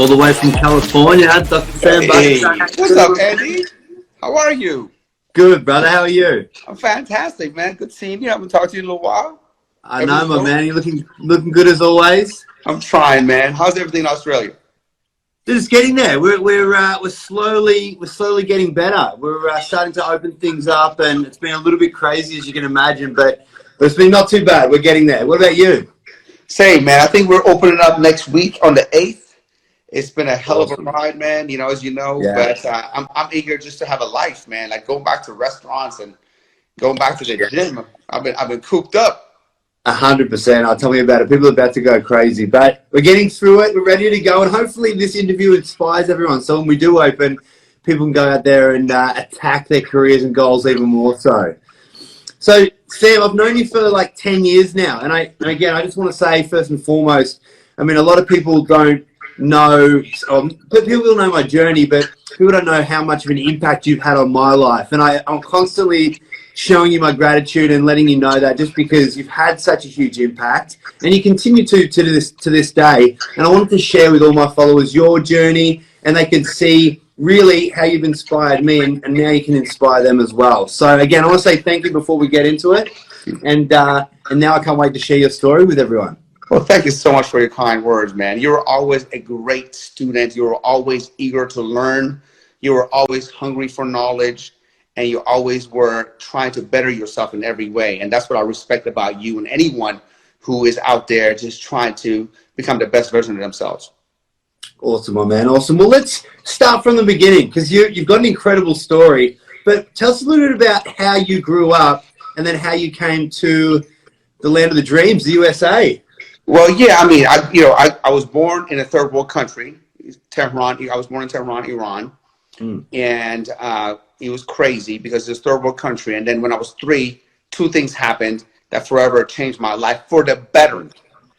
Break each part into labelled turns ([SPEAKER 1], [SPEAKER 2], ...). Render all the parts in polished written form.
[SPEAKER 1] all the way from California, Dr. Sam
[SPEAKER 2] Hey,
[SPEAKER 1] Buck.
[SPEAKER 2] what's up, Andy? How are you?
[SPEAKER 1] Good, brother. How are you?
[SPEAKER 2] I'm fantastic, man. Good seeing you. I haven't talked to you in a little while.
[SPEAKER 1] I know, my man. You're looking good as always.
[SPEAKER 2] I'm trying, man. How's everything in Australia?
[SPEAKER 1] Just getting there. We're slowly getting better. We're starting to open things up, and it's been a little bit crazy, as you can imagine, but it's been not too bad. We're getting there. What about you?
[SPEAKER 2] Same, man. I think we're opening up next week on the 8th. It's been a hell of a
[SPEAKER 1] Awesome.
[SPEAKER 2] ride, man. You know, as you know,
[SPEAKER 1] Yeah.
[SPEAKER 2] but I'm eager just to have a life, man. Like going back to restaurants and going back to the gym. I've been cooped up.
[SPEAKER 1] 100%. Tell me about it. People are about to go crazy, but we're getting through it. We're ready to go, and hopefully this interview inspires everyone. So when we do open, people can go out there and attack their careers and goals even more so. So, Sam, I've known you for like 10 years now, and again, I just want to say first and foremost, I mean, a lot of people don't know, people will know my journey, but people don't know how much of an impact you've had on my life, and I'm constantly showing you my gratitude and letting you know that just because you've had such a huge impact and you continue to this day. And I wanted to share with all my followers your journey, and they can see really how you've inspired me, and now you can inspire them as well. So again, I want to say thank you before we get into it, and now I can't wait to share your story with everyone.
[SPEAKER 2] Well, thank you so much for your kind words, man. You were always a great student. You were always eager to learn. You were always hungry for knowledge. And you always were trying to better yourself in every way. And that's what I respect about you and anyone who is out there just trying to become the best version of themselves.
[SPEAKER 1] Awesome, my man. Awesome. Well, let's start from the beginning, because you've got an incredible story. But tell us a little bit about how you grew up and then how you came to the land of the dreams, the USA.
[SPEAKER 2] Well, yeah, I mean, I was born in a third world country, Tehran. I was born in Tehran, Iran. And it was crazy because it's a third world country. And then when I was 3, 2 things happened that forever changed my life for the better.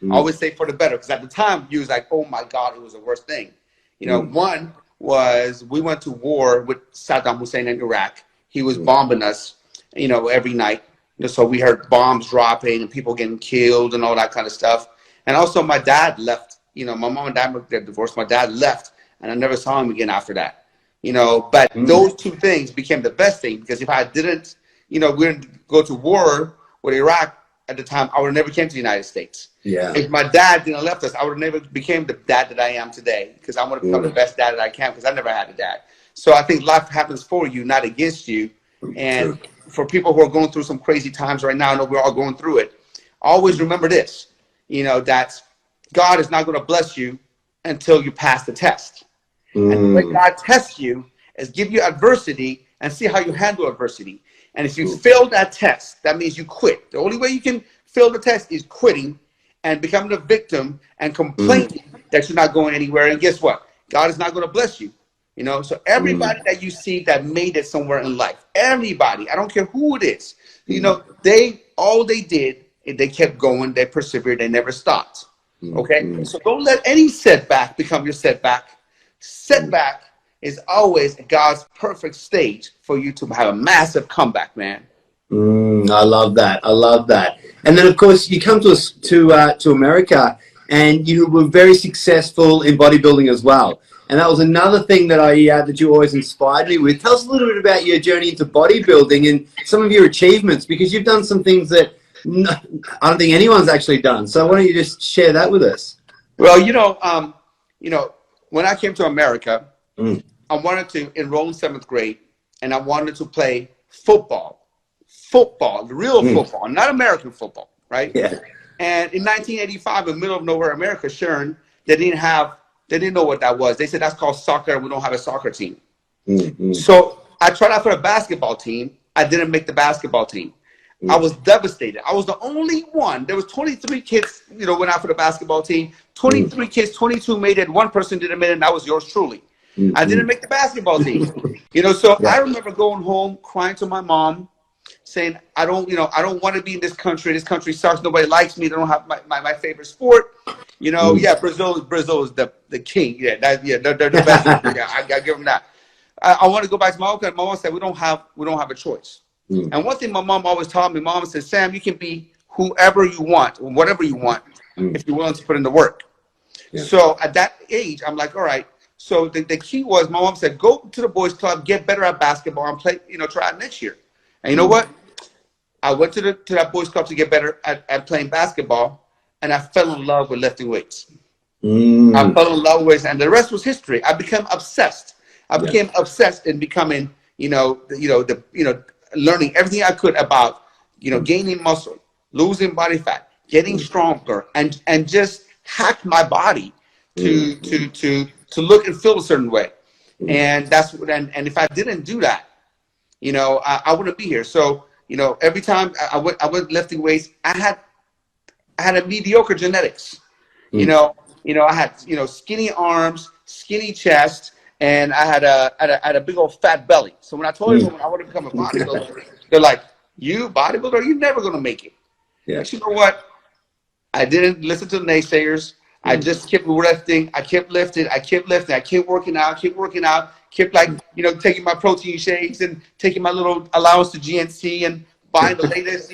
[SPEAKER 2] I always say for the better, because at the time you was like, oh my God, it was the worst thing. You know, one was we went to war with Saddam Hussein in Iraq. He was bombing us, you know, every night. So we heard bombs dropping and people getting killed and all that kind of stuff. And also my dad left. You know, my mom and dad were divorced. My dad left, and I never saw him again after that. You know, but those 2 things became the best thing, because if I didn't, you know, we didn't go to war with Iraq at the time, I would have never came to the United States.
[SPEAKER 1] Yeah.
[SPEAKER 2] If my dad didn't left us, I would have never became the dad that I am today, because I want to become the best dad that I can, because I never had a dad. So I think life happens for you, not against you. And for people who are going through some crazy times right now, I know we're all going through it. Always remember this, you know, that God is not going to bless you until you pass the test. And when God tests you is give you adversity and see how you handle adversity. And if you fail that test, that means you quit. The only way you can fail the test is quitting and becoming a victim and complaining that you're not going anywhere. And guess what? God is not going to bless you. You know, so everybody that you see that made it somewhere in life, everybody, I don't care who it is, you know, all they did is they kept going, they persevered, they never stopped. Okay? So don't let any setback become your setback. Setback is always God's perfect stage for you to have a massive comeback, man.
[SPEAKER 1] I love that. I love that. And then, of course, you come to America, and you were very successful in bodybuilding as well. And that was another thing that that you always inspired me with. Tell us a little bit about your journey into bodybuilding and some of your achievements, because you've done some things that I don't think anyone's actually done. So why don't you just share that with us?
[SPEAKER 2] Well, you know, when I came to America, I wanted to enroll in 7th grade, and I wanted to play football, the real football, not American football, right?
[SPEAKER 1] Yeah.
[SPEAKER 2] And in 1985, in the middle of nowhere, America, Sharon, they didn't know what that was. They said, that's called soccer. We don't have a soccer team. So I tried out for the basketball team. I didn't make the basketball team. I was devastated. I was the only one. There was 23 kids, you know, went out for the basketball team. 23 kids, 22 made it. 1 person didn't make it, and that was yours truly. I didn't make the basketball team. You know, so I remember going home, crying to my mom, saying, I don't want to be in this country. This country sucks. Nobody likes me. They don't have my favorite sport. You know, Brazil is the king. Yeah, they're the best. Yeah, I give them that. I want to go back to my own country. My mom said, we don't have a choice. And one thing my mom always taught me, Mom said, Sam, you can be whoever you want, or whatever you want, if you're willing to put in the work.
[SPEAKER 1] Yeah.
[SPEAKER 2] So at that age, I'm like, all right. So the key was my mom said, go to the boys club, get better at basketball, and play, try out next year. And you know what? I went to that boys club to get better at playing basketball, and I fell in love with lifting weights. I fell in love with, and the rest was history. I became obsessed. I became obsessed in becoming, learning everything I could about, gaining muscle, losing body fat, getting stronger, and just hack my body to look and feel a certain way. And that's what, and if I didn't do that, I wouldn't be here. So, every time I went lifting weights, I had a mediocre genetics. I had, skinny arms, skinny chest, and I had a big old fat belly. So when I told everyone I want to become a bodybuilder, they're like, "You bodybuilder? You're never gonna make it."
[SPEAKER 1] Yeah.
[SPEAKER 2] But you know what? I didn't listen to the naysayers. I just kept lifting. I kept lifting. I kept lifting. I kept working out. Kept taking my protein shakes and taking my little allowance to GNC and buying the latest,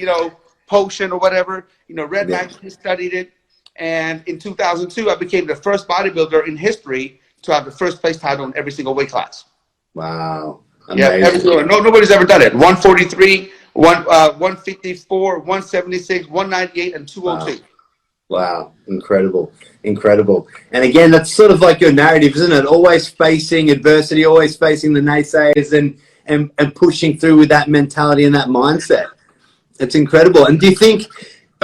[SPEAKER 2] potion or whatever. Read magazine, studied it. And in 2002, I became the first bodybuilder in history to have the first place title in every single weight class.
[SPEAKER 1] Wow.
[SPEAKER 2] Amazing. Yeah, every single one. Nobody's ever done it. 143, 154, 176, 198, and 202.
[SPEAKER 1] Wow. Incredible. And again, that's sort of like your narrative, isn't it? Always facing adversity, always facing the naysayers and pushing through with that mentality and that mindset. It's incredible. And do you think,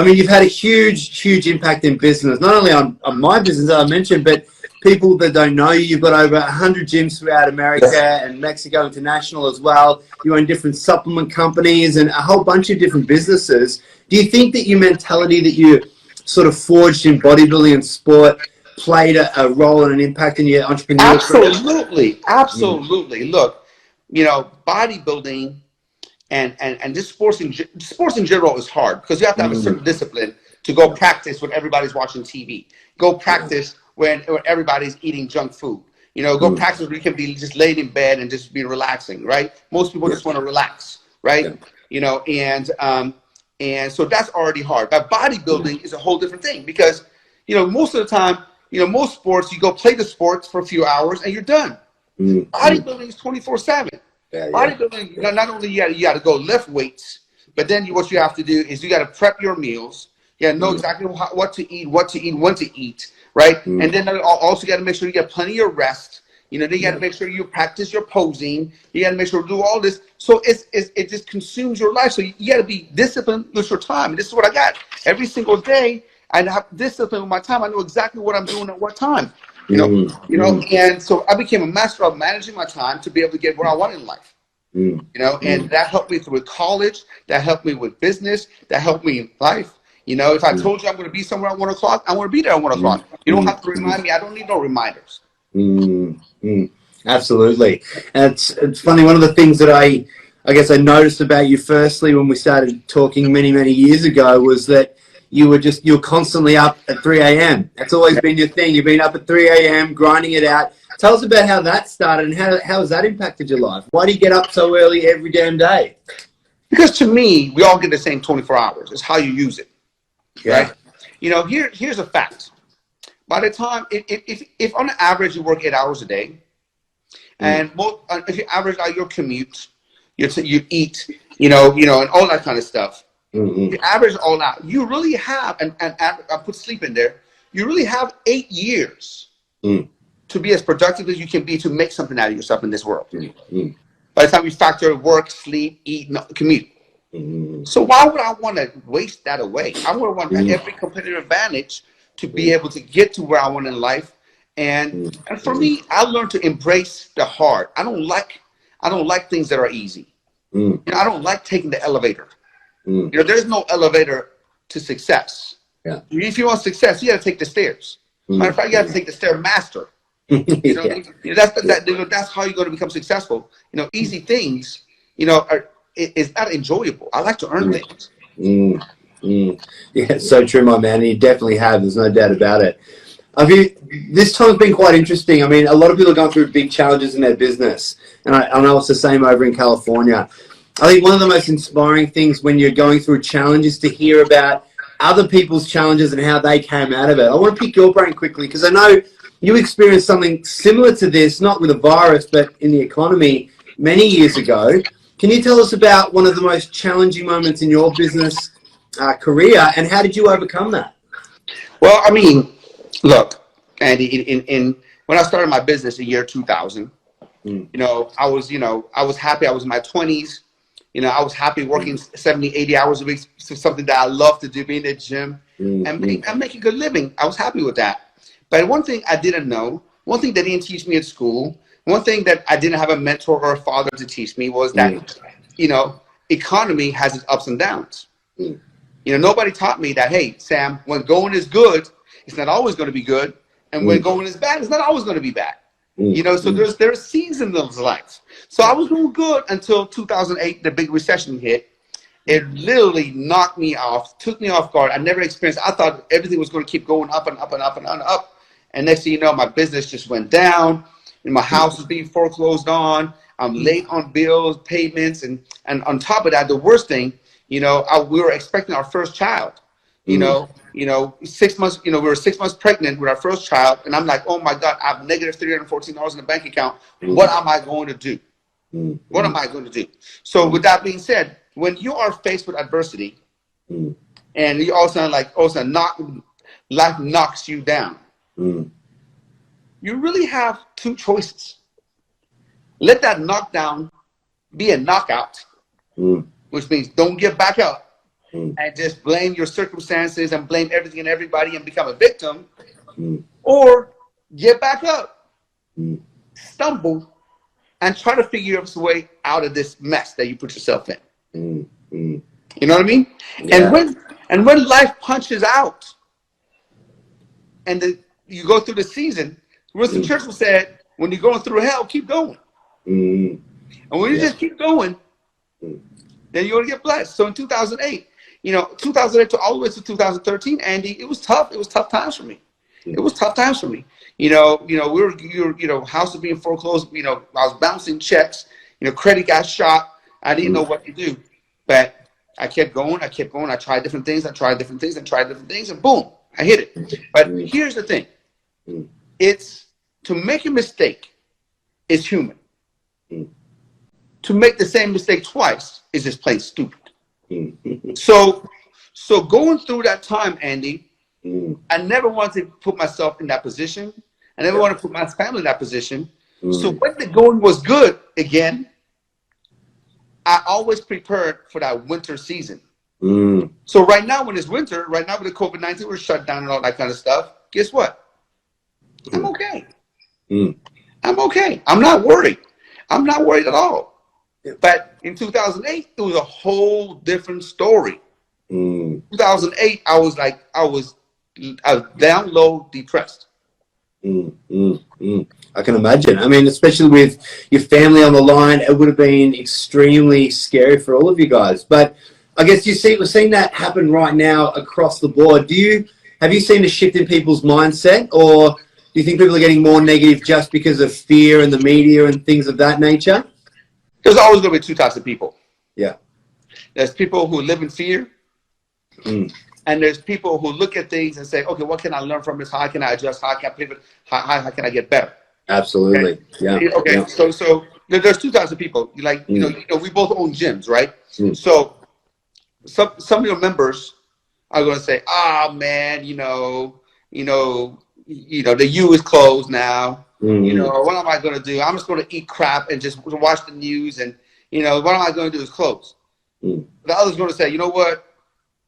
[SPEAKER 1] you've had a huge impact in business, not only on my business that I mentioned, but people that don't know you. You've got over 100 gyms throughout America and Mexico International as well. You own different supplement companies and a whole bunch of different businesses. Do you think that your mentality that you sort of forged in bodybuilding and sport played a role and an impact in your entrepreneurship?
[SPEAKER 2] Absolutely. Look, bodybuilding and just sports in general is hard because you have to have a certain discipline to go practice when everybody's watching TV. Go practice when everybody's eating junk food. Go practice where you can be just laid in bed and just be relaxing, right? Most people just want to relax, right? And so that's already hard. But bodybuilding is a whole different thing because, most of the time, most sports, you go play the sports for a few hours and you're done. Bodybuilding is 24/7. Bodybuilding, not only you got to go lift weights, but then what you have to do is you got to prep your meals. You got to know exactly what to eat, when to eat, right? And then also you got to make sure you get plenty of rest. Then you got to make sure you practice your posing. You got to make sure to do all this. So it just consumes your life. So you got to be disciplined with your time. And this is what I got every single day. I have discipline with my time. I know exactly what I'm doing at what time. And so I became a master of managing my time to be able to get where I want in life. And that helped me through college. That helped me with business. That helped me in life. If I told you I'm going to be somewhere at 1 o'clock, I want to be there at 1 o'clock. You don't have to remind me. I don't need no reminders.
[SPEAKER 1] Absolutely. And it's funny. One of the things that I guess I noticed about you firstly when we started talking many years ago was that you're constantly up at 3 a.m. That's always been your thing. You've been up at 3 a.m. grinding it out. Tell us about how that started and how has that impacted your life? Why do you get up so early every damn day?
[SPEAKER 2] Because to me, we all get the same 24 hours. It's how you use it, right? Here's a fact. By the time, if on average you work 8 hours a day, and if you average out your commute, you eat, and all that kind of stuff, you average all out, you really have, and I put sleep in there, you really have 8 years to be as productive as you can be to make something out of yourself in this world. By the time you factor work, sleep, eat, commute. So why would I want to waste that away? I would want every competitive advantage to be able to get to where I want in life. And for me, I learned to embrace the hard. I don't like things that are easy. I don't like taking the elevator. There's no elevator to success. If you want success, you got to take the stairs. Matter of fact, you got to take the Stairmaster. That's how you're going to become successful. Easy things, is not enjoyable. I like to earn things.
[SPEAKER 1] Yeah, it's so true, my man. And you definitely have. There's no doubt about it. This time's been quite interesting. A lot of people are going through big challenges in their business, and I know it's the same over in California. I think one of the most inspiring things when you're going through a challenge is to hear about other people's challenges and how they came out of it. I want to pick your brain quickly because I know you experienced something similar to this, not with a virus, but in the economy many years ago. Can you tell us about one of the most challenging moments in your business career, and how did you overcome that?
[SPEAKER 2] Well, I mean, look, Andy, in when I started my business in year 2000, you know, I was happy. I was in my 20s. You know, I was happy working 70, 80 hours a week, so something that I love to do, being at the gym and making a good living. I was happy with that. But one thing I didn't know, one thing they didn't teach me at school, one thing that I didn't have a mentor or a father to teach me was that, you know, economy has its ups and downs. You know, nobody taught me that, hey, Sam, when going is good, it's not always going to be good. And when going is bad, it's not always going to be bad. You know, so there are seasons of life. So I was doing good until 2008, the big recession hit. It literally knocked me off, took me off guard. I never experienced. I thought everything was going to keep going up and up and up and up. And next thing you know, my business just went down. And my house was being foreclosed on. I'm late on bills, payments, and on top of that, the worst thing, you know, we were expecting our first child. You know, 6 months, you know, we were 6 months pregnant with our first child. And I'm like, oh my God, I have negative $314 in the bank account. What am I going to do? What am I going to do? So with that being said, when you are faced with adversity and you all of a sudden life knocks you down, you really have two choices. Let that knockdown be a knockout, which means don't get back up and just blame your circumstances and blame everything and everybody and become a victim, or get back up, stumble, and try to figure your way out of this mess that you put yourself in. You know what I mean? Yeah. And when life punches out, and you go through the season, Winston Churchill said, "When you're going through hell, keep going." And when you just keep going, then you're gonna get blessed. So in 2008, you know, 2008 to all the way to 2013, Andy, it was tough. It was tough times for me. It was tough times for me. You know, house was being foreclosed. You know, I was bouncing checks. You know, credit got shot. I didn't know what to do, but I kept going. I tried different things. And boom, I hit it. But here's the thing: it's to make a mistake is human. To make the same mistake twice is just plain stupid. So going through that time, Andy, I never wanted to put myself in that position. I never wanted to put my family in that position. So when the going was good again, I always prepared for that winter season. So right now, when it's winter, right now with the COVID-19, we're shut down and all that kind of stuff. Guess what? I'm okay. I'm okay. I'm not worried. I'm not worried at all. But in 2008, it was a whole different story. 2008, I was down low, depressed.
[SPEAKER 1] I can imagine. I mean, especially with your family on the line, it would have been extremely scary for all of you guys. But I guess we're seeing that happen right now across the board. Have you seen a shift in people's mindset, or do you think people are getting more negative just because of fear and the media and things of that nature?
[SPEAKER 2] There's always going to be two types of people.
[SPEAKER 1] Yeah.
[SPEAKER 2] There's people who live in fear, and there's people who look at things and say, okay, what can I learn from this? How can I adjust? How can I pivot? How can I get better?
[SPEAKER 1] Absolutely.
[SPEAKER 2] Okay? Yeah. Okay. Yeah. So there's two types of people. Like, you know, we both own gyms, right? So some of your members are going to say, oh man, you know, the U is closed now. You know, what am I going to do? I'm just going to eat crap and just watch the news, and you know, what am I going to do is close. The other's going to say, you know what?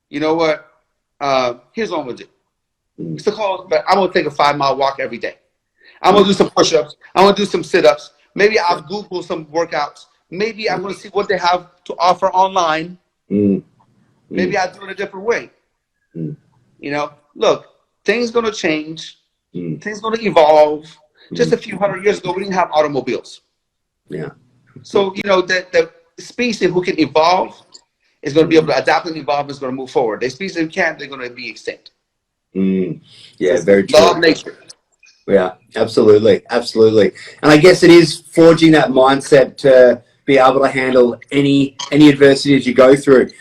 [SPEAKER 2] Here's what I'm going to do. It's a close, but I'm going to take a 5-mile walk every day. I'm going to do some push-ups. I'm going to do some sit-ups. Maybe I'll Google some workouts. Maybe I'm going to see what they have to offer online. Maybe I'll do it a different way. You know, look, things going to change. Things going to evolve. Just a few hundred years ago, we didn't have automobiles. Yeah. So, you know, the species who can evolve is going to be able to adapt and evolve, is going to move forward. The species who can't, they're going to be extinct.
[SPEAKER 1] Yeah, very true.
[SPEAKER 2] Law of nature.
[SPEAKER 1] Yeah, absolutely. Absolutely. And I guess it is forging that mindset to be able to handle any adversity as you go through.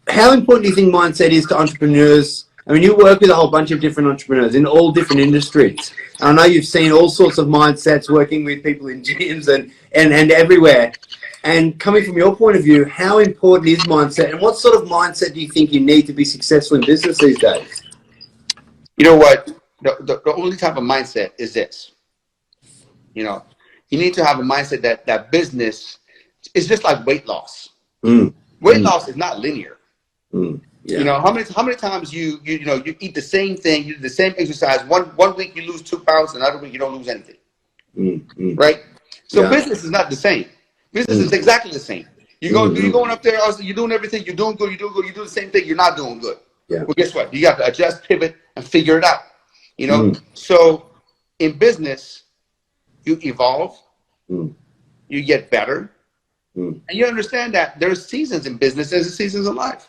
[SPEAKER 1] how important do you think mindset is to entrepreneurs? I mean, you work with a whole bunch of different entrepreneurs in all different industries. I know you've seen all sorts of mindsets working with people in gyms and everywhere. And coming from your point of view, how important is mindset, and what sort of mindset do you think you need to be successful in business these days?
[SPEAKER 2] You know what? The only type of mindset is this. You know, you need to have a mindset that business is just like weight loss. Weight loss is not linear.
[SPEAKER 1] Yeah.
[SPEAKER 2] You know, how many times you eat the same thing, you do the same exercise. One week you lose 2 pounds, another week you don't lose anything. Right? So business is not the same. Business is exactly the same. You're going up there, you're doing everything, you're doing good, you do the same thing, you're not doing good.
[SPEAKER 1] Yeah.
[SPEAKER 2] Well, guess what? You got to adjust, pivot, and figure it out. You know? So in business, you evolve, you get better, and you understand that there's seasons in business, there's seasons in life.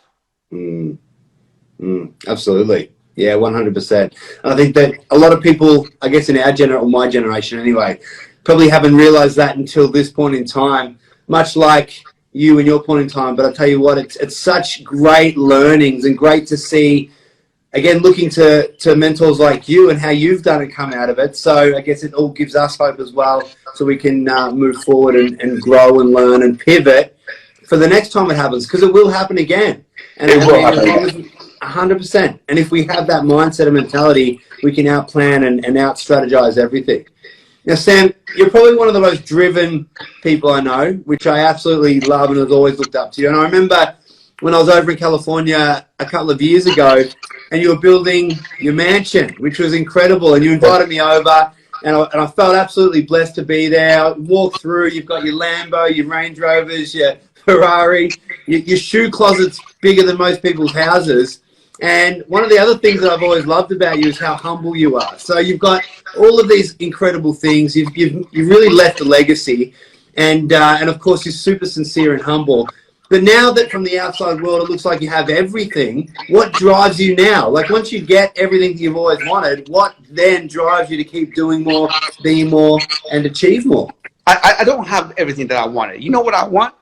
[SPEAKER 1] Absolutely. Yeah, 100%. I think that a lot of people, I guess in our or my generation anyway, probably haven't realized that until this point in time, much like you and your point in time. But I tell you what, it's such great learnings and great to see, again, looking to mentors like you and how you've done it come out of it. So I guess it all gives us hope as well, so we can move forward and grow and learn and pivot for the next time it happens, because it will happen again. And
[SPEAKER 2] It will happen again.
[SPEAKER 1] 100%. And if we have that mindset and mentality, we can outplan and out-strategize everything. Now, Sam, you're probably one of the most driven people I know, which I absolutely love and have always looked up to you. And I remember when I was over in California a couple of years ago, and you were building your mansion, which was incredible. And you invited me over, and I felt absolutely blessed to be there. I walked through, you've got your Lambo, your Range Rovers, your Ferrari, your shoe closet's bigger than most people's houses. And one of the other things that I've always loved about you is how humble you are. So you've got all of these incredible things. You've really left a legacy, and of course you're super sincere and humble. But now that from the outside world it looks like you have everything, what drives you now? Like once you get everything that you've always wanted, what then drives you to keep doing more, being more, and achieve more?
[SPEAKER 2] I don't have everything that I wanted. You know what I want?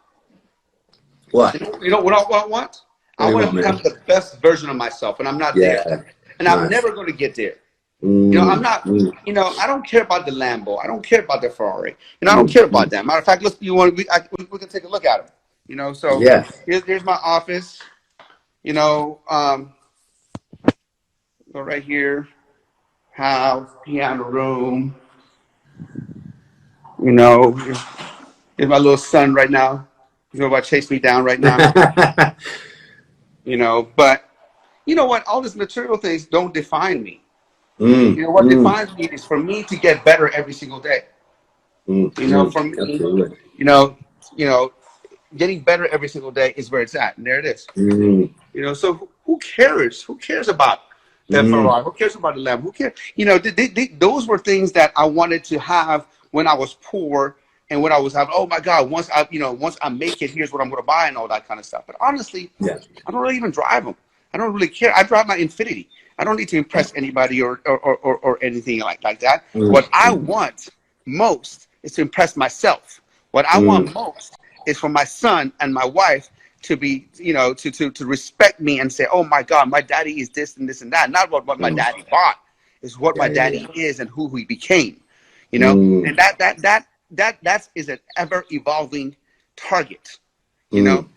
[SPEAKER 1] What?
[SPEAKER 2] You know what I want? I want to become the best version of myself, and I'm not there. And I'm never going to get there. You know, I'm not, you know, I don't care about the Lambo. I don't care about the Ferrari. You know, I don't care about that. Matter of fact, we can take a look at them. You know, so here's my office. You know, go right here. House, piano room. You know, here's my little son right now. He's about to chase me down right now. You know, but you know what? All these material things don't define me. You know, what defines me is for me to get better every single day. You know, for me, you know, getting better every single day is where it's at, and there it is. You know, so who cares? Who cares about that Ferrari? Who cares about the Lambo? Who cares? You know, those were things that I wanted to have when I was poor. And when I was having, oh my God, once I make it, here's what I'm going to buy and all that kind of stuff. But honestly, I don't really even drive them. I don't really care. I drive my Infiniti. I don't need to impress anybody or anything like that. What I want most is to impress myself. What I want most is for my son and my wife to be, you know, to respect me and say, oh my God, my daddy is this and this and that. Not what my daddy bought, is what my daddy is and who he became. You know, and that is an ever evolving target, you know.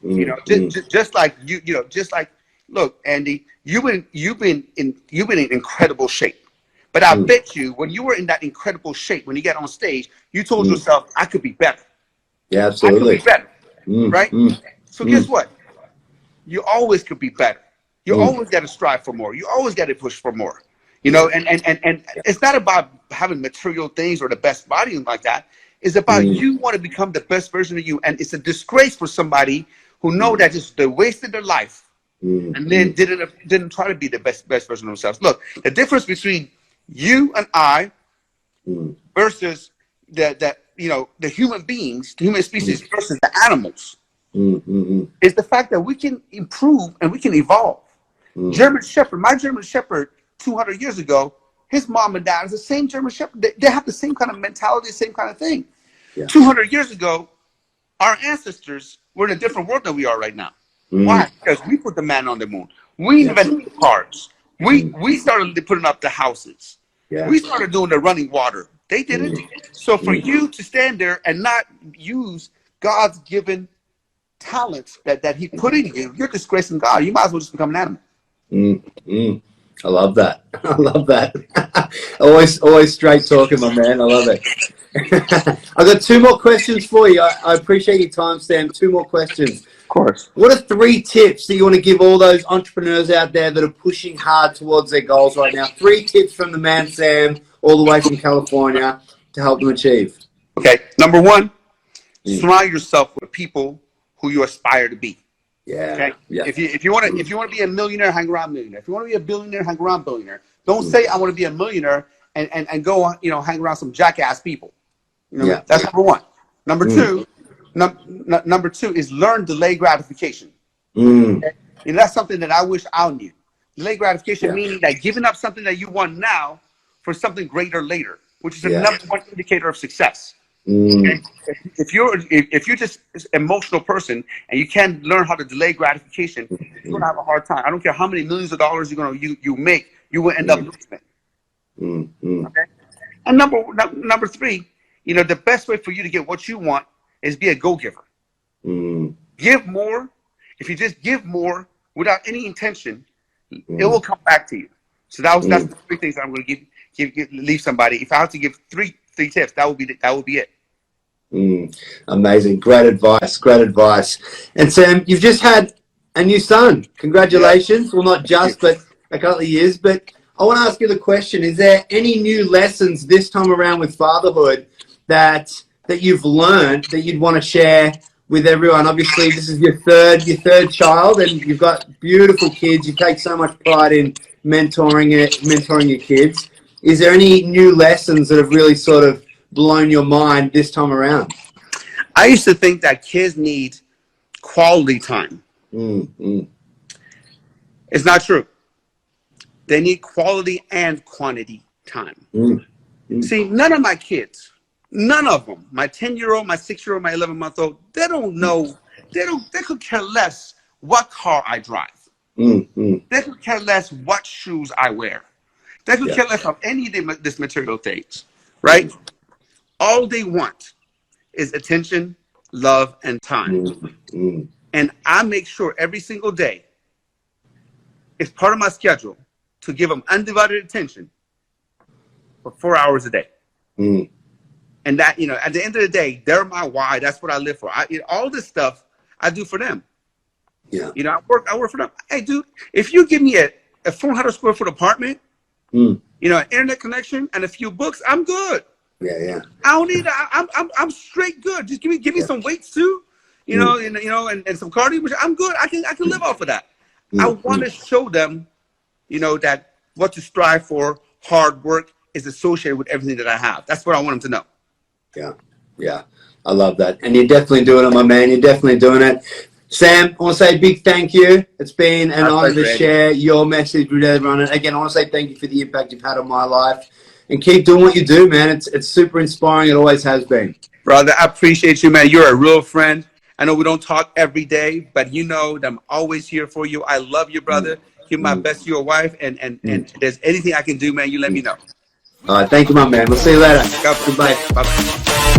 [SPEAKER 2] Just like you know, just like, look, Andy, you've been in incredible shape, but I bet you when you were in that incredible shape, when you get on stage, you told yourself, I could be better.
[SPEAKER 1] Yeah, absolutely.
[SPEAKER 2] I could be better, right? So guess what? You always could be better. You always got to strive for more. You always got to push for more. You know, and it's not about having material things or the best body and like that. It's about you want to become the best version of you, and it's a disgrace for somebody who know that just they wasted their life and then didn't try to be the best version of themselves. Look, the difference between you and I versus the human beings, the human species versus the animals is the fact that we can improve and we can evolve. German Shepherd, my German Shepherd 200 years ago, his mom and dad is the same German Shepherd. They have the same kind of mentality, the same kind of thing. 200 years ago, our ancestors were in a different world than we are right now. Why? Because we put the man on the moon. We invented cars. We started putting up the houses.
[SPEAKER 1] Yeah.
[SPEAKER 2] We started doing the running water. They didn't. So for you to stand there and not use God's given talents that He put in you, you're disgracing God. You might as well just become an animal.
[SPEAKER 1] I love that. I love that. always straight talking, my man. I love it. I've got 2 more questions for you. I appreciate your time, Sam. 2 more questions.
[SPEAKER 2] Of course.
[SPEAKER 1] What are 3 tips that you want to give all those entrepreneurs out there that are pushing hard towards their goals right now? 3 tips from the man, Sam, all the way from California to help them achieve.
[SPEAKER 2] Okay. Number 1, surround yourself with people who you aspire to be.
[SPEAKER 1] Yeah.
[SPEAKER 2] Okay.
[SPEAKER 1] Yeah.
[SPEAKER 2] If you want to be a millionaire, hang around millionaire. If you want to be a billionaire, hang around billionaire. Don't say I want to be a millionaire and go hang around some jackass people. That's number 1. Number 2. Number 2 is learn delayed gratification. Okay? And that's something that I wish I knew. Delayed gratification meaning that giving up something that you want now for something greater later, which is the number 1 indicator of success. Okay? If you're just an emotional person and you can't learn how to delay gratification, you're gonna have a hard time. I don't care how many millions of dollars you make, you will end up losing it. Okay? And number 3, the best way for you to get what you want is be a go-giver. Give more. If you just give more without any intention, it will come back to you. So that's the 3 things I'm going to leave somebody. If I have to give three tips, that would be it.
[SPEAKER 1] Amazing. Great advice. And Sam, you've just had a new son. Congratulations. Yeah. Well, not just, but a couple of years. But I want to ask you the question, is there any new lessons this time around with fatherhood that you've learned that you'd want to share with everyone? Obviously, this is your third child, and you've got beautiful kids. You take so much pride in mentoring your kids. Is there any new lessons that have really sort of blown your mind this time around?
[SPEAKER 2] I used to think that kids need quality time. It's not true. They need quality and quantity time. See, none of my kids, none of them, my 10-year-old, my 6-year-old, my 11-month-old, they don't know, they could care less what car I drive. They could care less what shoes I wear. They could care less of any of this material things, right? All they want is attention, love, and time. And I make sure every single day it's part of my schedule to give them undivided attention for 4 hours a day. And that, at the end of the day, they're my why. That's what I live for. All this stuff I do for them. I work for them. Hey, dude, if you give me a 400 square foot apartment, an internet connection and a few books, I'm good. I don't need. I'm straight good. Just give me some weights too, and some cardio. Which I'm good. I can live off of that. I want to show them, that what to strive for, hard work is associated with everything that I have. That's what I want them to know.
[SPEAKER 1] Yeah. I love that, and you're definitely doing it, my man. You're definitely doing it. Sam, I want to say a big thank you. It's been an honor to share your message with everyone. And again, I want to say thank you for the impact you've had on my life. And keep doing what you do, man. It's super inspiring. It always has been. Brother, I appreciate you, man. You're a real friend. I know we don't talk every day, but you know that I'm always here for you. I love you, brother. Give my best to your wife. And if there's anything I can do, man, you let me know. All right. Thank you, my man. We'll see you later. Goodbye. Bye-bye.